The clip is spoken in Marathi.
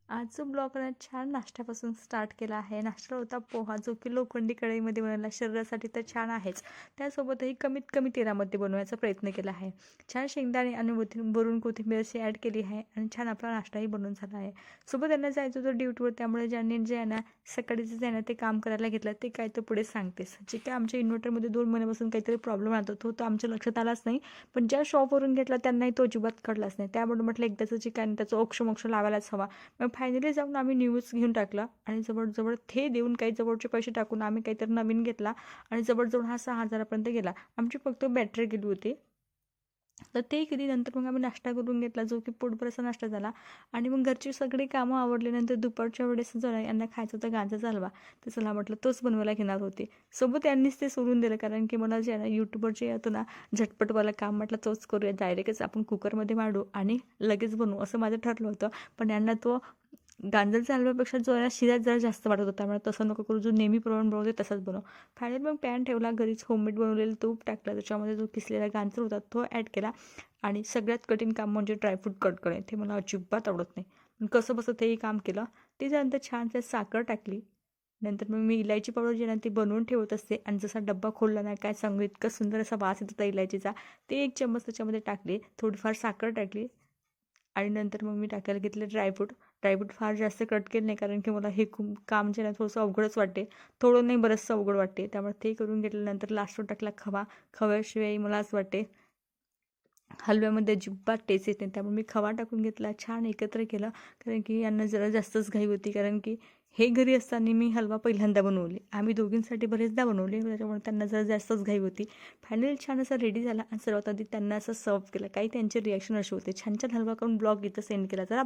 आजचा ब्लॉगनं छान नाश्त्यापासून स्टार्ट केला आहे. नाश्ता होता पोहा, जो की लोखंडी कढईमध्ये बनवला. शरीरासाठी तर छान आहेच. त्यासोबतही कमीत कमी तेलामध्ये बनवण्याचा प्रयत्न केला आहे. छान शेंगदाणे आणि वरून कोथिंबीर अशी ॲड केली आहे आणि छान आपला नाश्ताही बनवून झाला आहे. सोबत त्यांना जायचं होतं ड्युटीवर, त्यामुळे ज्यांनी जे आहे ना सकाळी जे आहे ना ते काम करायला घेतलं ते काय तर पुढे सांगतेस. जे काय आमच्या इन्व्हर्टरमध्ये 2 महिन्यापासून काहीतरी प्रॉब्लेम राहत होता, तो आमच्या लक्षात आलाच नाही. पण ज्या शॉपवरून घेतला त्यांनाही तो अजिबात कळलाच नाही. त्यामुळे म्हटलं एकदाचं जे काय त्याचं मोक्ष लावायलाच हवा. मग फायनली जाऊन आम्ही न्यूज घेऊन टाकला आणि जवळ ते देऊन काही जवळचे पैसे टाकून आम्ही काहीतरी नवीन घेतला आणि जवळ हा 6,000पर्यंत गेला. आमची फक्त बॅटरी गेली होती. तर ते केली. नंतर मग आम्ही नाश्ता करून घेतला, जो की पोटभर असा नाश्ता झाला. आणि मग घरची सगळी कामं आवरल्यानंतर दुपारच्या वेळेस जो आहे यांना खायचं होतं गाजरचा हलवा. तर चला म्हटलं तोच बनवायला घेणार होते. सोबत यांनीच ते सोडून दिलं, कारण की मला जे आहे ना यूट्यूबवर जे येतं ना झटपटवालं काम, म्हटलं तोच करूया, डायरेक्टच आपण कुकरमध्ये वाढू आणि लगेच बनवू असं माझं ठरलं होतं. पण यांना तो गाजरच्या हलव्यापेक्षा जो आहे ना शिरा जरा जास्त वाटत होता. त्यामुळे तसं नको करू, जो नेहमीप्रमाणे बनवते तसाच बनव. फायनली मग पॅन ठेवला, घरीच होममेड बनवलेलं तूप टाकलं, त्याच्यामध्ये जो किसलेला गाजर होता तो ॲड केला. आणि सगळ्यात कठीण काम म्हणजे ड्रायफ्रूट कट करणे, ते मला अजिबात आवडत नाही. पण कसं बसं तेही काम केलं. त्याच्यानंतर छान त्यात साखर टाकली. नंतर मग मी इलायची पावडर जी आहे ना ती बनवून ठेवत असते, आणि जसा डब्बा खोलला ना काय सांगू, इतका सुंदर असा वास येत होता इलायचीचा. ते 1 चम्मच त्याच्यामध्ये टाकले, थोडीफार साखर टाकली. आणि नंतर मग मी टाकायला घेतले ड्रायफ्रूट. ड्रायफ्रूट फार जास्त कट केले नाही, कारण की मला हे खूप काम जे आहे ना थोडंसं अवघडच वाटते. थोडं नाही, बरंचसं अवघड वाटते. त्यामुळे ते करून घेतल्यानंतर लास्टवर टाकला खवा. खव्याशिवाय मला असं वाटते हलव्यामध्ये अजिबात टेस्ट येत नाही. त्यामुळे मी खवा टाकून घेतला, छान एकत्र केलं. कारण की यांना जरा जास्तच घाई होती, कारण की हे घरी असताना मी हलवा पहिल्यांदा बनवले. आम्ही दोघींसाठी बरेचदा बनवले, त्याच्यामुळे त्यांना जरा जास्तच घाई होती. फायनली छान असा रेडी झाला आणि सर्वात आधी त्यांना असं सर्व्ह केलं. काही त्यांचे रिॲक्शन असे होते, छान छान हलवा करून ब्लॉग इथं सेंड केला. जरा